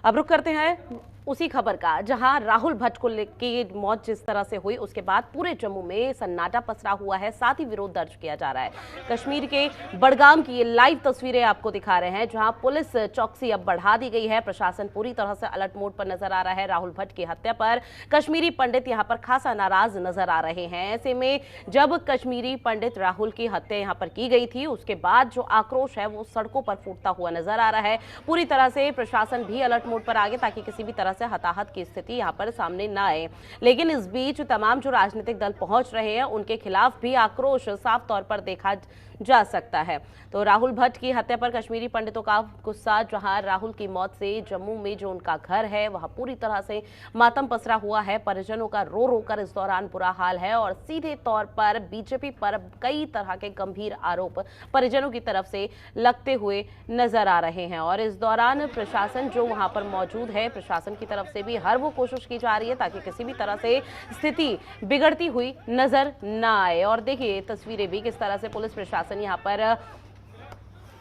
अब रुक करते हैं उसी खबर का, जहां राहुल भट्ट को की मौत जिस तरह से हुई उसके बाद पूरे जम्मू में सन्नाटा पसरा हुआ है, साथ ही विरोध दर्ज किया जा रहा है। कश्मीर के बड़गाम की ये लाइव तस्वीरें आपको दिखा रहे हैं, जहां पुलिस चौकसी अब बढ़ा दी गई है। प्रशासन पूरी तरह से अलर्ट मोड पर नजर आ रहा है। राहुल भट्ट की हत्या पर कश्मीरी पंडित यहां पर खासा नाराज नजर आ रहे हैं। ऐसे में जब कश्मीरी पंडित राहुल की हत्या यहां पर की गई थी, उसके बाद जो आक्रोश है वो सड़कों पर फूटता हुआ नजर आ रहा है। पूरी तरह से प्रशासन भी अलर्ट मोड पर आ गया ताकि किसी भी तरह से हताहत की स्थिति यहां पर सामने ना आए। लेकिन इस बीच तमाम जो राजनीतिक दल पहुंच रहे हैं उनके खिलाफ भी आक्रोश साफ तौर पर देखा जा सकता है। तो राहुल भट्ट की हत्या पर कश्मीरी पंडितों का गुस्सा, जहां राहुल की मौत से जम्मू में जो उनका घर है वहां पूरी तरह से मातम पसरा हुआ है। परिजनों का रो रो कर इस दौरान बुरा हाल है और सीधे तौर पर बीजेपी पर कई तरह के गंभीर आरोप परिजनों की तरफ से लगते हुए नजर आ रहे हैं। और इस दौरान प्रशासन जो वहां पर मौजूद है, प्रशासन की तरफ से भी हर वो कोशिश की जा रही है ताकि किसी भी तरह से स्थिति बिगड़ती हुई नजर न आए। और देखिए तस्वीरें भी किस तरह से पुलिस प्रशासन यहाँ पर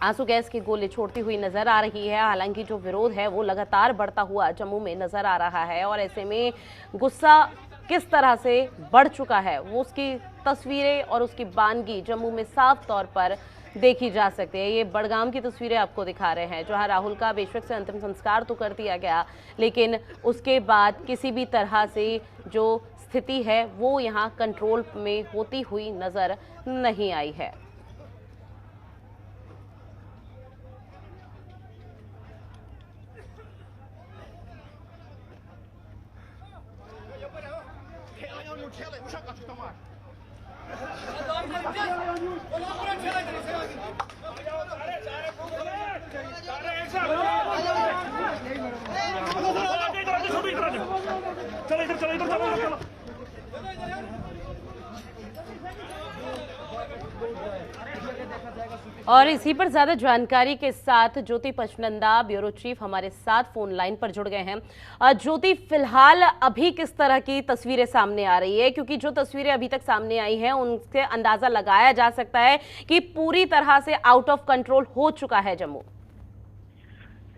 आंसू गैस की गोली छोड़ती हुई नजर आ रही है। हालांकि जो विरोध है वो लगातार बढ़ता हुआ जम्मू में नजर आ रहा है और ऐसे में गुस्सा किस तरह से बढ़ चुका है वो उसकी तस्वीरें और उसकी बानगी जम्मू में साफ तौर पर देखी जा सकती है। ये बड़गाम की तस्वीरें आपको दिखा रहे हैं, जहां राहुल का बेशक से अंतिम संस्कार तो कर दिया गया, लेकिन उसके बाद किसी भी तरह से जो स्थिति है वो यहाँ कंट्रोल में होती हुई नजर नहीं आई है। और इसी पर ज्यादा जानकारी के साथ ज्योति पचनंदा ब्यूरो चीफ हमारे साथ फोन लाइन पर जुड़ गए हैं। ज्योति, फिलहाल अभी किस तरह की तस्वीरें सामने आ रही है, क्योंकि जो तस्वीरें अभी तक सामने आई हैं उनसे अंदाजा लगाया जा सकता है कि पूरी तरह से आउट ऑफ कंट्रोल हो चुका है जम्मू।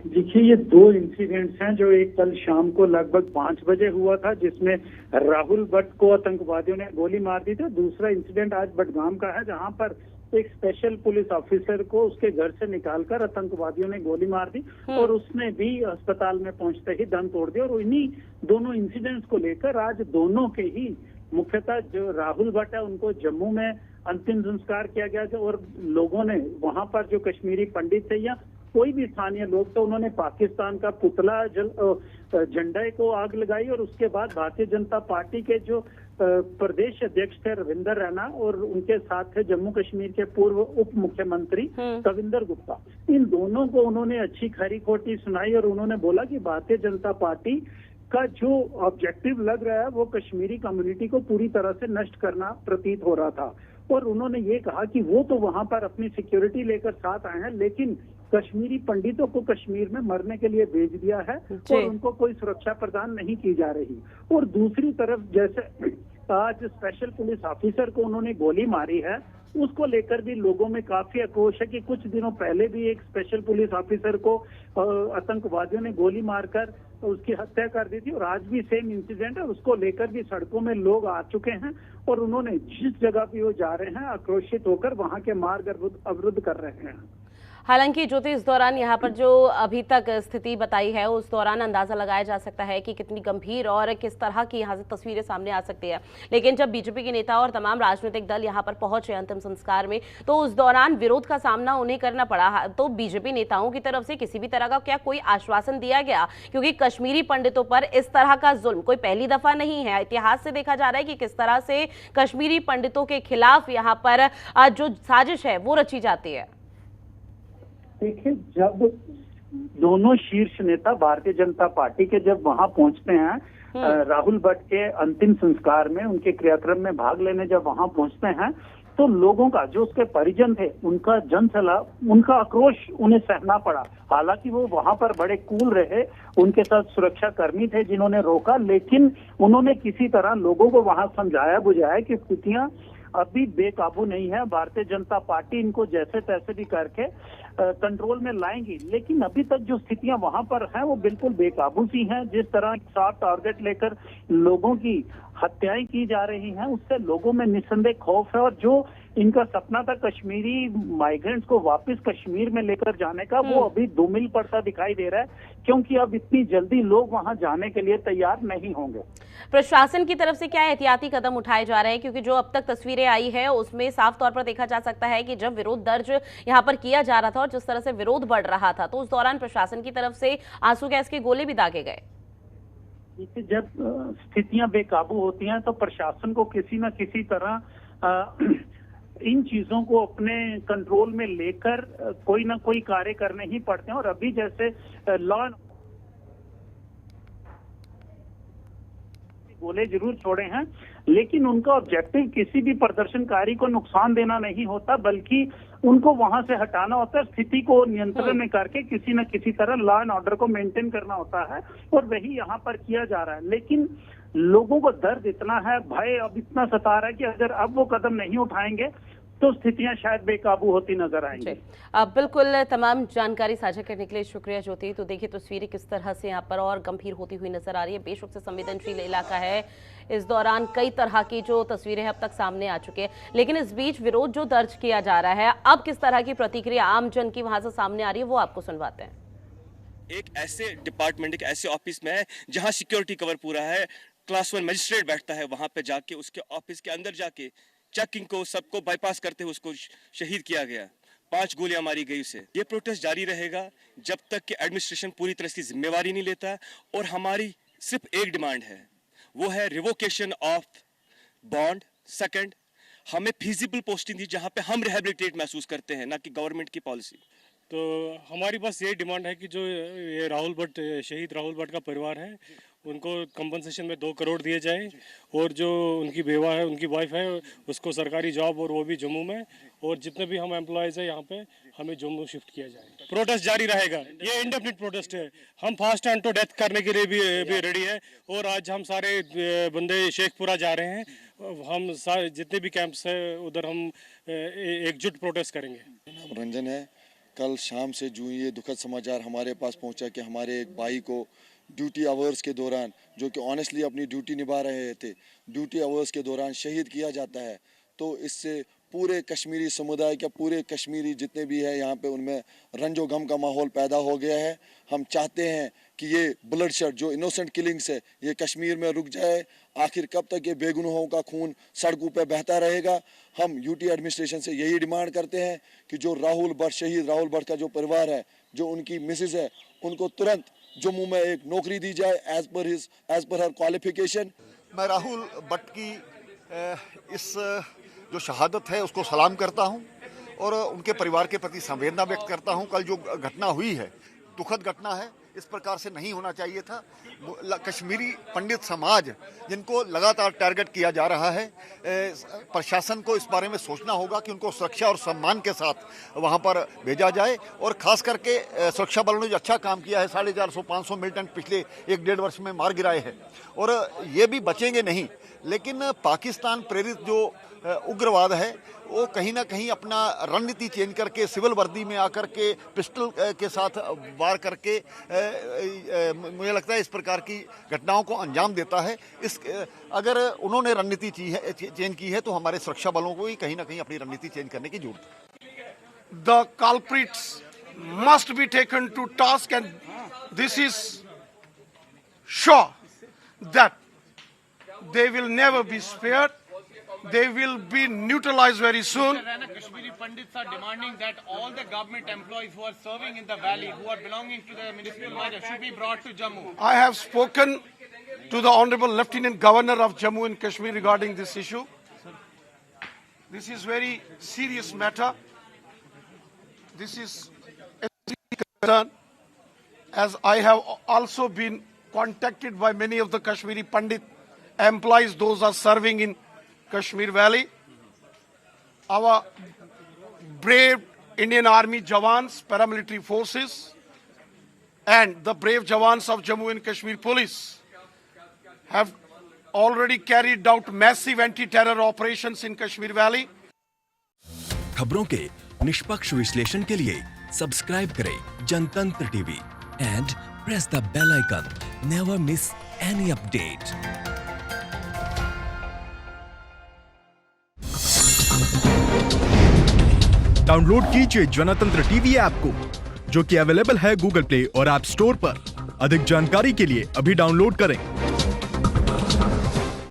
देखिए, ये दो इंसिडेंट्स हैं। जो एक कल शाम को लगभग 5 बजे हुआ था जिसमें राहुल भट्ट को आतंकवादियों ने गोली मार दी थी। दूसरा इंसिडेंट आज बडगाम का है जहां पर एक स्पेशल पुलिस ऑफिसर को उसके घर से निकालकर आतंकवादियों ने गोली मार दी और उसने भी अस्पताल में पहुंचते ही दम तोड़ दिया। और इन्हीं दोनों इंसिडेंट्स को लेकर आज दोनों के ही मुख्यतः जो राहुल भट्ट है उनको जम्मू में अंतिम संस्कार किया गया था और लोगों ने वहां पर जो कश्मीरी पंडित थे या कोई भी स्थानीय लोग तो उन्होंने पाकिस्तान का पुतला झंडे को आग लगाई और उसके बाद भारतीय जनता पार्टी के जो प्रदेश अध्यक्ष थे रविंद्र रैना और उनके साथ थे जम्मू कश्मीर के पूर्व उप मुख्यमंत्री कविंदर गुप्ता, इन दोनों को उन्होंने अच्छी खरी खोटी सुनाई और उन्होंने बोला कि भारतीय जनता पार्टी का जो ऑब्जेक्टिव लग रहा है वो कश्मीरी कम्युनिटी को पूरी तरह से नष्ट करना प्रतीत हो रहा था। और उन्होंने ये कहा कि वो तो वहां पर अपनी सिक्योरिटी लेकर साथ आए हैं, लेकिन कश्मीरी पंडितों को कश्मीर में मरने के लिए भेज दिया है और उनको कोई सुरक्षा प्रदान नहीं की जा रही। और दूसरी तरफ जैसे आज स्पेशल पुलिस ऑफिसर को उन्होंने गोली मारी है, उसको लेकर भी लोगों में काफी आक्रोश है कि कुछ दिनों पहले भी एक स्पेशल पुलिस ऑफिसर को आतंकवादियों ने गोली मारकर उसकी हत्या कर दी थी और आज भी सेम इंसिडेंट है। उसको लेकर भी सड़कों में लोग आ चुके हैं और उन्होंने जिस जगह भी वो जा रहे हैं आक्रोशित होकर वहां के मार्ग अवरुद्ध कर रहे हैं। हालांकि ज्योति, इस दौरान यहाँ पर जो अभी तक स्थिति बताई है उस दौरान अंदाजा लगाया जा सकता है कि कितनी गंभीर और किस तरह की यहाँ से तस्वीरें सामने आ सकती है। लेकिन जब बीजेपी के नेता और तमाम राजनीतिक दल यहाँ पर पहुंचे अंतिम संस्कार में तो उस दौरान विरोध का सामना उन्हें करना पड़ा। तो बीजेपी नेताओं की तरफ से किसी भी तरह का क्या कोई आश्वासन दिया गया? क्योंकि कश्मीरी पंडितों पर इस तरह का जुल्म कोई पहली दफा नहीं है। इतिहास से देखा जा रहा है कि किस तरह से कश्मीरी पंडितों के खिलाफ यहाँ पर जो साजिश है वो रची जाती है। देखिए, जब दोनों शीर्ष नेता भारतीय जनता पार्टी के जब वहां पहुंचते हैं राहुल भट्ट के अंतिम संस्कार में, उनके क्रियाक्रम में भाग लेने जब वहां पहुंचते हैं तो लोगों का जो उसके परिजन थे उनका उनका आक्रोश उन्हें सहना पड़ा। हालांकि वो वहां पर बड़े कूल रहे, उनके साथ सुरक्षा कर्मी थे जिन्होंने रोका, लेकिन उन्होंने किसी तरह लोगों को वहां समझाया बुझाया कि स्थितियां अभी बेकाबू नहीं है। भारतीय जनता पार्टी इनको जैसे तैसे भी करके कंट्रोल में लाएंगी। लेकिन अभी तक जो स्थितियां वहां पर हैं वो बिल्कुल बेकाबू सी हैं। जिस तरह साफ टारगेट लेकर लोगों की हत्याएं की जा रही हैं, उससे लोगों में निस्संदेह खौफ है। और जो इनका सपना था कश्मीरी माइग्रेंट्स को वापस कश्मीर में लेकर जाने का, वो अभी धूमिल पड़ता दिखाई दे रहा है, क्योंकि अब इतनी जल्दी लोग वहां जाने के लिए तैयार नहीं होंगे। प्रशासन की तरफ से क्या एहतियाती कदम उठाए जा रहे हैं, क्योंकि जो अब तक तस्वीरें आई है उसमें साफ तौर पर देखा जा सकता है कि जब विरोध दर्ज यहां पर किया जा रहा था और जिस तरह से विरोध बढ़ रहा था, तो उस दौरान प्रशासन की तरफ से आंसू गैस के गोले भी दागे गए। जब स्थितियां बेकाबू होती हैं तो प्रशासन को किसी न किसी तरह इन चीजों को अपने कंट्रोल में लेकर कोई ना कोई कार्य करने ही पड़ते हैं। और अभी जैसे लॉ गोले जरूर छोड़े हैं, लेकिन उनका ऑब्जेक्टिव किसी भी प्रदर्शनकारी को नुकसान देना नहीं होता, बल्कि उनको वहां से हटाना होता है, स्थिति को नियंत्रण में करके किसी न किसी तरह लॉ एंड ऑर्डर को मेंटेन करना होता है। और वही यहाँ पर किया जा रहा है। लेकिन लोगों को दर्द इतना है, भय अब इतना सता रहा है कि अगर अब वो कदम नहीं उठाएंगे तो स्थितियां शायद बेकाबू होती नजर आएंगी। बिल्कुल, तमाम जानकारी साझा करने के लिए शुक्रिया ज्योति। तो देखिए तस्वीरें किस तरह से यहाँ पर और गंभीर होती हुई नजर आ रही है। बेशक से संवेदनशील इलाका है, इस दौरान कई तरह की जो तस्वीरें हैं अब तक सामने आ चुकी है। लेकिन इस बीच विरोध जो दर्ज किया जा रहा है, अब किस तरह की प्रतिक्रिया आम जन की वहां से सामने आ रही है, वो आपको सुनवाते हैं। एक ऐसे डिपार्टमेंट, एक ऐसे ऑफिस में है जहां सिक्योरिटी कवर पूरा है, क्लास 1 मजिस्ट्रेट बैठता है, वहां पे जाके उसके ऑफिस के अंदर जाके चेकिंग को सबको बाईपास करते हुए उसको शहीद किया गया। 5 गोलियां मारी गई उसे। ये प्रोटेस्ट जारी रहेगा जब तक कि एडमिनिस्ट्रेशन पूरी तरह से जिम्मेवारी नहीं लेता। और हमारी सिर्फ एक डिमांड है, वो है रिवोकेशन ऑफ बॉन्ड। सेकंड, हमें फिजिबल पोस्टिंग दी जहां पे हम रिहेबिलिटेट महसूस करते हैं, ना कि गवर्नमेंट की पॉलिसी। तो हमारी बस ये डिमांड है कि जो ये राहुल भट्ट, शहीद राहुल भट्ट का परिवार है, उनको कंपनसेशन में 2 करोड़ दिए जाए। और जो उनकी बेवा है, उनकी वाइफ है, उसको सरकारी जॉब, और वो भी जम्मू में। और जितने भी हम एम्प्लॉयज़ हैं यहाँ पे, हमें जम्मू शिफ्ट किया जाए। प्रोटेस्ट जारी रहेगा, ये इंडेफिनिट प्रोटेस्ट है। हम फास्ट एंड टू डेथ करने के लिए भी रेडी है। और आज हम सारे बंदे शेखपुरा जा रहे हैं। हम सारे जितने भी कैंप्स है उधर हम एकजुट प्रोटेस्ट करेंगे। रंजन है, कल शाम से जो ये दुखद समाचार हमारे पास पहुंचा कि हमारे एक भाई को ड्यूटी आवर्स के दौरान, जो कि ऑनेस्टली अपनी ड्यूटी निभा रहे थे, ड्यूटी आवर्स के दौरान शहीद किया जाता है, तो इससे पूरे कश्मीरी समुदाय के, पूरे कश्मीरी जितने भी है यहाँ पे, उनमें रंजो गम का माहौल पैदा हो गया है। हम चाहते हैं कि ये ब्लडशेड, जो इनोसेंट किलिंग्स है, ये कश्मीर में रुक जाए। आखिर कब तक ये बेगुनाहों का खून सड़कों पे बहता रहेगा? हम यूटी एडमिनिस्ट्रेशन से यही डिमांड करते हैं कि जो राहुल भट्ट, शहीद राहुल भट्ट का जो परिवार है, जो उनकी मिसेज है, उनको तुरंत जम्मू में एक नौकरी दी जाए एज पर हर क्वालिफिकेशन। मैं राहुल भट्ट की इस जो शहादत है उसको सलाम करता हूं और उनके परिवार के प्रति संवेदना व्यक्त करता हूं। कल जो घटना हुई है, दुखद घटना है, इस प्रकार से नहीं होना चाहिए था। कश्मीरी पंडित समाज, जिनको लगातार टारगेट किया जा रहा है, प्रशासन को इस बारे में सोचना होगा कि उनको सुरक्षा और सम्मान के साथ वहां पर भेजा जाए। और खास करके सुरक्षा बलों ने जो अच्छा काम किया है, 450-500 मिलिटेंट पिछले 1-1.5 वर्ष में मार गिराए हैं, और ये भी बचेंगे नहीं। लेकिन पाकिस्तान प्रेरित जो उग्रवाद है, वो कहीं ना कहीं अपना रणनीति चेंज करके सिविल वर्दी में आकर के पिस्टल के साथ वार करके मुझे लगता है इस प्रकार की घटनाओं को अंजाम देता है। अगर उन्होंने रणनीति चेंज की है तो हमारे सुरक्षा बलों को ही कहीं ना कहीं अपनी रणनीति चेंज करने की जरूरत है। The culprits must be taken to task, and this is sure that they will never be spared. They will be neutralized very soon. Kashmiri Pandits are demanding that all the government employees who are serving in the valley, who are belonging to the municipal mayor, should be brought to Jammu. I have spoken to the Honorable Lieutenant Governor of Jammu and Kashmir regarding this issue. This is very serious matter. This is a concern, as I have also been contacted by many of the Kashmiri Pandit employees, those are serving in Kashmir Valley. Our brave Indian Army Jawans, paramilitary forces, and the brave Jawans of Jammu and Kashmir Police have already carried out massive anti-terror operations in Kashmir Valley. खबरों के निष्पक्ष विश्लेषण के लिए subscribe करें Jantantra TV and press the bell icon. Never miss any update. Download कीजिए Jantantra TV app को, जो कि अवेलेबल है गूगल प्ले और ऐप स्टोर पर। अधिक जानकारी के लिए अभी डाउनलोड करें।